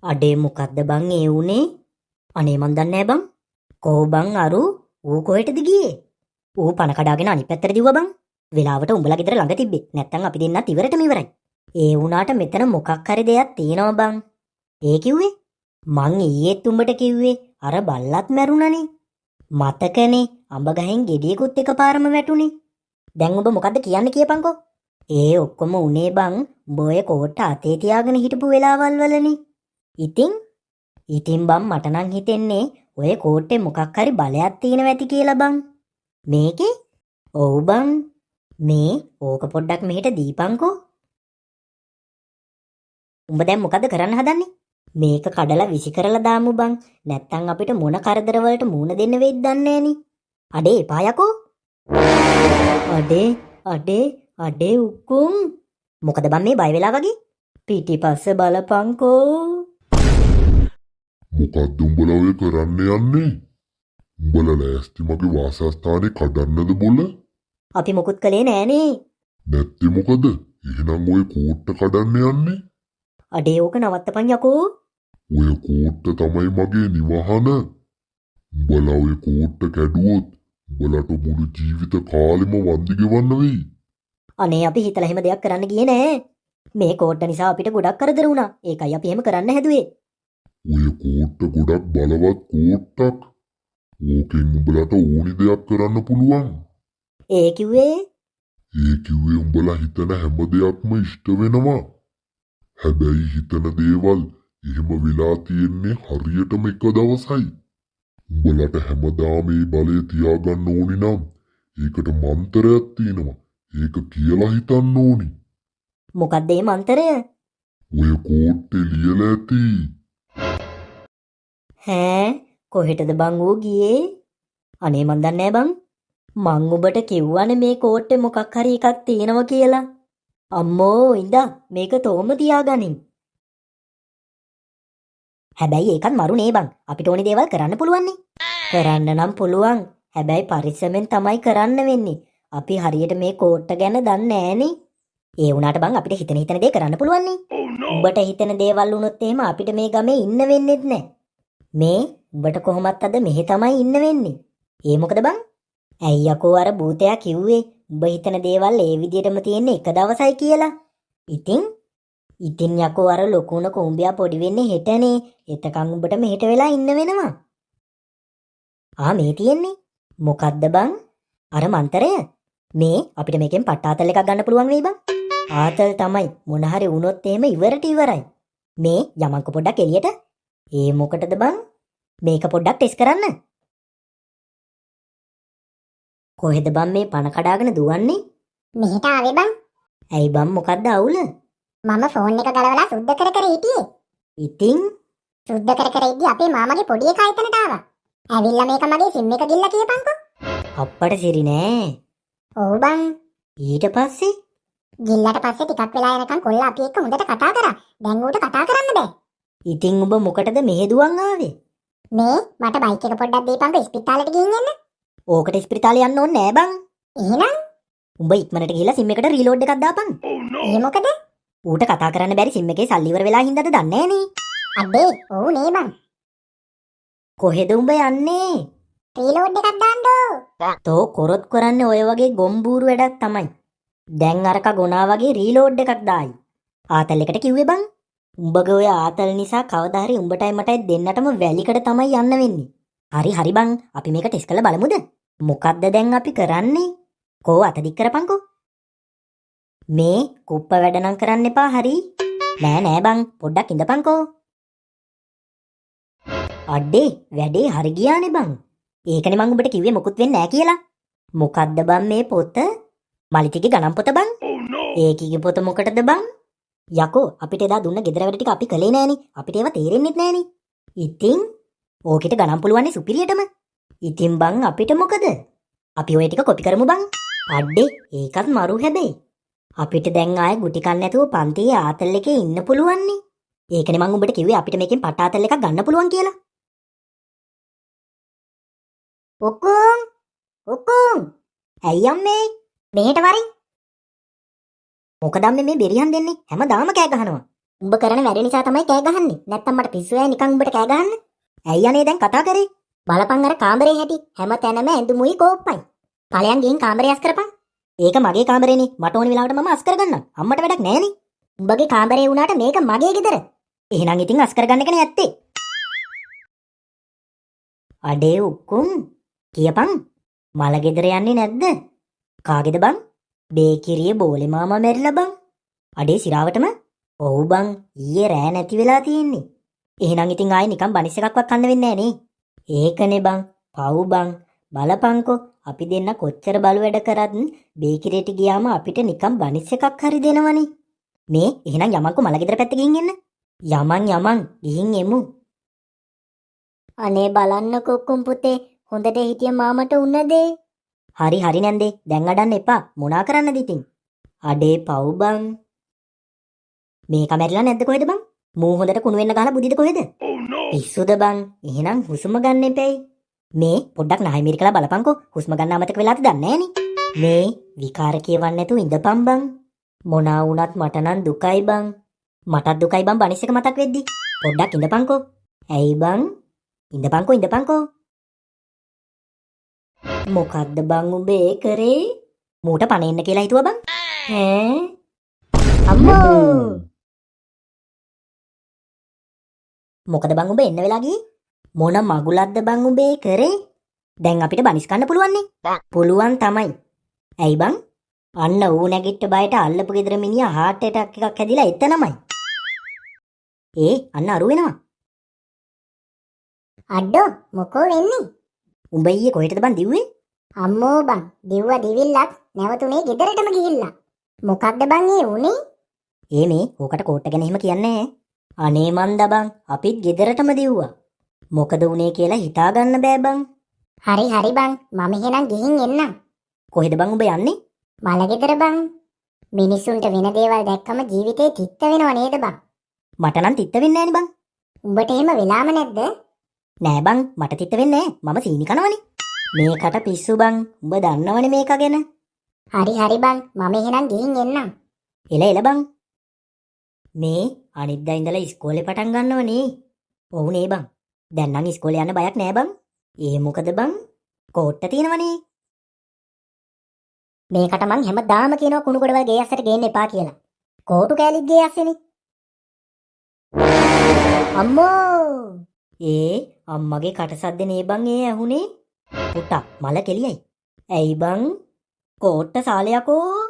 අඩේ මොකද්ද බං ඒ උනේ? අනේ මන් දන්නේ නැහැ බං. කොහො බං අරු ඌ කොහෙටද ගියේ? ඌ පණ කඩාගෙන අනිත් පැත්තට දිව්වා බං. වෙලාවට උඹලා ගෙදර ළඟ තිබ්බේ. නැත්තම් අපි දෙන්නත් ඉවරටම ඉවරයි. ඒ වුණාට මෙතන මොකක් හරි දෙයක් තියෙනවා බං. ඒ කිව්වේ? මං ඊයේත් උඹට කිව්වේ අර බල්ලත් මැරුණනේ. මතකනේ අඹ ගහෙන් ගෙඩියකුත් එකපාරම වැටුනේ. දැන් ඔබ මොකද්ද කියන්නේ කියපන්කෝ. ඒ ඔක්කොම උනේ බං උඹ ඔය කෝට්ට අතේ තියාගෙන හිටපු වෙලාවල් වලනේ. ඉතින් බං මට නම් හිතෙන්නේ ඔය කෝට්ටේ මොකක් හරි බලයක් තියෙනවා ඇති කියලා බං. මේකේ? ඔව් බං. මේ ඕක පොඩ්ඩක් මෙහෙට දීපන්කෝ. උඹ දැන් මොකද කරන්න හදන්නේ? මේක කඩලා විසි කරලා දාමු බං. නැත්තම් අපිට මොන කරදර වලට මූණ දෙන්න වෙයිද දන්නේ නෑනේ. අඩේ එපා යකෝ. අඩේ උක්කුම්. මොකද බං මේ බය වෙලා වගේ? පිටිපස්ස බලපංකෝ. මොකද්ද උඹලා ඔය කරන්න යන්නේ? උඹලා ලෑස්ති මගේ වාසස්ථානේ කඩන්නද බොල? අපි මොකුත් කළේ නෑනේ. නැත්තේ මොකද? එහෙනම් ඔය කෝට්ට කඩන්න යන්නේ? අඩේ ඕක නවත්තපන් යකෝ. ඔය කෝට්ට තමයි මගේ නිවහන. උඹලා ඔය කෝට්ට කැඩුවොත් උඹලට මුළු ජීවිත කාලෙම වන්දි ගෙවන්න වෙයි. අනේ අපි හිතලා එහෙම දෙයක් කරන්න ගියේ නෑ. මේ කෝට්ට නිසා අපිට ගොඩක් කරදර වුණා. ඒකයි අපි එහෙම කරන්න හැදුවේ. ඔය කෝට්ට ගොඩක් බලවත් කෝට්ටක්. ඕකෙන් උඹලට ඕනි දෙයක් කරන්න පුළුවන්. ඒ කිව්වේ උඹලා හිතන හැම දෙයක්ම ඉෂ්ට වෙනවා. හැබැයි හිතන දේවල් එහෙම වෙලා තියෙන්නේ හරියටම එක දවසයි. උඹලට හැමදාම මේ බලය තියාගන්න ඕනි නම් ඒකට මන්තරයක් තියෙනවා. ඒක කියලා හිතන්න ඕනි. මොකක්ද මේ මන්තරය? ඔය කෝට්ටේ ලියලා ඇති. කොහෙටද බං ඌ ගියේ? අනේ මන් දන්නේ නෑ බං. මං ඔබට කිව්වනේ මේ කෝට්ටේ මොකක් හරි එකක් තියෙනවා කියලා. අම්මෝ ඉඳා මේක තෝම තියාගනින්. හැබැයි ඒකත් මරු නේ බං. අපිට ඕනි දේවල් කරන්න පුළුවන්නේ. කරන්න නම් පුළුවන්. හැබැයි පරිස්සමෙන් තමයි කරන්න වෙන්නේ. අපි හරියට මේ කෝට්ට ගැන දන්නේ නෑනේ. ඒ වුණාට බං අපිට හිතන දේ කරන්න පුළුවන්නේ. උඹට හිතන දේවල් වුණොත් එහෙම අපිට මේ ගමේ ඉන්න වෙන්නේත් නෑ. මේ උඹට කොහොමත් අද මෙහෙ තමයි ඉන්න වෙන්නේ. ඒ මොකද බං? ඇයි යකෝ අර භූතයා කිව්වේ උඹ හිතන දේවල් ඒ විදියටම තියෙන්නේ එක දවසයි කියලා. ඉතින් යකෝ අර ලොකුන කුඹියා පොඩි වෙන්නේ හෙටනේ. එතකන් උඹට මෙහෙට වෙලා ඉන්න වෙනවා. මේ තියෙන්නේ මොකද්ද බං? අර මන්තරය. මේ අපිට මේකෙන් පට්ටාතල් එකක් ගන්න පුළුවන් වෙයි බං. ආතල් තමයි මොන හරි වුණොත් එහෙම ඉවරට ඉවරයි. මේ යමන්ක පොඩ්ඩක් එළියට. ඒ මොකටද බං? මේක පොඩ්ඩක් ටෙස්ට් කරන්න. කොහෙද බං මේ පණ කඩාගෙන දුවන්නේ? මෙහෙට ආවේ බං. ඇයි බං මොකද්ද අවුල? මම ෆෝන් එක ගලවලා සුද්ධ කර කර හිටියේ. ඉතින් සුද්ධ කර කර ඉද්දි අපේ මාමගේ පොඩි එකා එතනට ආවා. ඇවිල්ලා මේක මගේ සිම් එක ගිල්ලා කියපන්කෝ. අප්පට සිරි නෑ. ඔව් බං. ඊට පස්සේ ගිල්ලට පස්සේ ටිකක් වෙලා යනකම් කොල්ලා අපි එක්ක හොඳට කතා කරා. දැන් ඌට කතා කරන්න බෑ. ඉතින් ඔබ මොකටද මෙහෙ දුවන් ආවේ? මේ මට බයික් එක පොඩ්ඩක් දීපන්කෝ ඉස්පිතාලෙට ගිහින් එන්න. ඕකට ඉස්පිරිතාලේ යන්න ඕනේ නෑ බං. එහෙනම් උඹ ඉක්මනට ගිහිල්ලා සිම් එකට රීලෝඩ් එකක් දාපන්. ඒ මොකද? ඌට කතා කරන්න බැරි සිම් එකේ සල්ලි ඉවර වෙලා හින්දාද දන්නේ නෑනේ. අබ්බේ ඔව් නේ බං. කොහෙද උඹ යන්නේ? රීලෝඩ් එකක් දාන්නෝ. තෝ කොරොත් කරන්නේ ඔය වගේ ගොම්බූරු වැඩක් තමයි. දැන් අරක ගොනා වගේ රීලෝඩ් එකක් දායි. ආතල් එකට කිව්වේ බං. උඹගේ ඔය ආතල් නිසා කවදා හරි උඹටයි මටයි දෙන්නටම වැලිකට තමයි යන්න වෙන්නේ. හරි බං අපි මේක ටෙස්ට් කරලා බලමුද? මොකද්ද දැන් අපි කරන්නේ? කෝ අත දික් කරපන්කෝ. මේ කුප්ප වැඩ නම් කරන්න එපා හරි. නෑ බං පොඩ්ඩක් ඉඳපන්කෝ. අඩේ වැඩේ හරි ගියානේ බං. ඒකනේ මං උඹට කිව්වේ මොකුත් වෙන්නේ නෑ කියලා. මොකද්ද බං මේ පොත? මලිතිගේ ගණන් පොත බං. ඒකිගේ පොත මොකටද බං? යකෝ අපිට එදා දුන්න ගෙදර වැඩ ටික අපි කළේ නෑනේ. අපිට ඒවා තේරෙන්නෙත් නෑනේ. ඉතින් ඕකෙට ගණන් පුළුවන්නේ සුපිරියටම. ඉතින් බං අපිට මොකද? අපි ඔය ටික කොපි කරමු බං. අඩේ ඒකත් මරු හැබැයි. අපිට දැන් ආයේ ගුටි කන්න නැතුව පන්තියේ ආතල් එකේ ඉන්න පුළුවන්නේ. ඒකනේ මං උඹට කිව්වේ අපිට මේකෙන් පටාතල් එකක් ගන්න පුළුවන් කියලා. ඔක්කොම් ඇයි අම්මේ මෙහෙට වරින්. මොකද අම්මේ මේ බෙරියන් දෙන්නේ හැමදාම කෑ ගහනවා. උඹ කරන වැඩ නිසා තමයි කෑ ගහන්නේ. නැත්තම් මට පිස්සු යයි නිකන් උඹට කෑ ගහන්න. ඇයි අනේ දැන් කතා කරේ? බලපන් අර කාමරේ හැටි. හැම තැනම ඇඳුමුයි කෝප්පයි. ඵලයන් ගිහින් කාමරේ අස් කරපන්. ඒක මගේ කාමරේනේ. මට ඕන වෙලාවට මම අස් කරගන්නම්. අම්මට වැඩක් නෑනේ. උඹගේ කාමරේ වුණාට මේක මගේ ගෙදර. එහෙනම් ඉතින් අස් කරගන්න එකනේ ඇත්තේ. අඩේ උක්කුම් කියපන්. මල ගෙදර යන්නේ නැද්ද? කාගේද බං? බේකිරියේ බෝලේ මාමා මැරිලා බං. අඩේ සිරාවටම? ඔව් බං. ඊයේ රෑ නැති වෙලා තියෙන්නේ. එහෙනම් ඉතින් ආයේ නිකන් බනිස් එකක්වත් කන්න වෙන්නේ නෑනේ. ඒකනේ බං. පව් බං. බලපංකෝ අපි දෙන්න කොච්චර බලු වැඩ කරත් බේකිරියට ගියාම අපිට නිකන් බනිස් එකක් හරි දෙනවනේ. මේ එහෙනම් යමන්කෝ මල ගෙදර පැත්ත ගිහින් එන්න. යමන් ගිහින් එමු. අනේ බලන්නකෝ උක්කුම් පුතේ හොඳට හිටිය මාමට උන්නදේ. හරි නැන්දේ දැන් අඩන්න එපා. මොනා කරන්නද ඉතින්? අඩේ පව් බං. මේක මැරිලා නැද්ද කොහෙද බං? මූ හොඳට කුණු වෙන්න ගහලා බුදිද කොහෙද? පිස්සුද බං? එහෙනම් හුස්ම ගන්න එපෙයි. මේ පොඩ්ඩක් නහය මිරිකලා බලපන්කෝ. හුස්ම ගන්න අමතක වෙලාද දන්නේ නෑනේ. මේ විකාර කියවන්න නැතුව ඉඳපන් බං. මොනා වුණත් මට නම් දුකයි බං. මටත් දුකයි බං බනිස් එක මතක් වෙද්දි. පොඩ්ඩක් ඉඳපන්කෝ. ඇයි බං? ඉඳපන්කෝ. මොකද්ද බං උඹේ කරේ? මූට පණ එන්න කියලා හිතුවා බං. ඈ අම්මෝ. මොකද බං උඹ එන්න වෙලා ගියේ? මොන මගුලක්ද බං උඹේ කරේ? දැන් අපිට බනිස් කන්න පුළුවන් නේ? පුළුවන් තමයි. ඇයි බං? අන්න ඌ නැගිට බයට අල්ලපු ගෙදර මිනිහා heart attack එකක් හැදිලා එතනමයි. අන්න අරු වෙනවා. අඩෝ මොකෝ වෙන්නේ? උඹ ඊයේ කොහෙටද බං දිව්වේ? අම්මෝ බං දිව්වා දිවිල්ලත් නැවතුනේ ගෙදරටම ගිහිල්ලා. මොකක්ද බං ඒ උනේ? මේ ඕකට කෝට්ට ගැන එහෙම කියන්නේ නෑ. අනේ මන්ද බං අපිත් ගෙදරටම දිව්වා. මොකද උනේ කියලා හිතා ගන්න බෑ බං. හරි බං මම එහෙනම් ගිහින් එන්නම්. කොහෙද බං උඹ යන්නේ? මල ගෙදර බං. මිනිස්සුන්ට වෙන දේවල් දැක්කම ජීවිතේ තිත්ත වෙනව නේද බං? මට නම් තිත්ත වෙන්නේ නෑනේ බං. උඹට එහෙම වෙලාම නැද්ද? නෑ බං මට තිත්ත වෙන්නේ නෑ. මම සීනි කනවනේ. මේකට පිස්සු බං. උඹ දන්නවනේ මේක ගැන. හරි බං මම එහෙනම් ගිහින් එන්නම්. එල බං. මේ අනිද්දා ඉඳලා ඉස්කෝලේ පටන් ගන්නවනේ. ඔව් නේ බං. දැන් නම් ඉස්කෝලේ යන්න බයක් නෑ බං. මොකද බං? කෝට්ට තියෙනවනේ. මේකට මං හැමදාම කියනවා කුණු ගොඩවල් ගේ ඇස්සට ගේන්න එපා කියලා. කෝටු කෑලිත් ගේ ඇස්සනේ. අම්මෝ. අම්මගේ කටසද්ද නේ බං ඇහුනේ. පුටා මල කෙලියයි. ඇයි බං? කෝට්ට සාලයකෝ.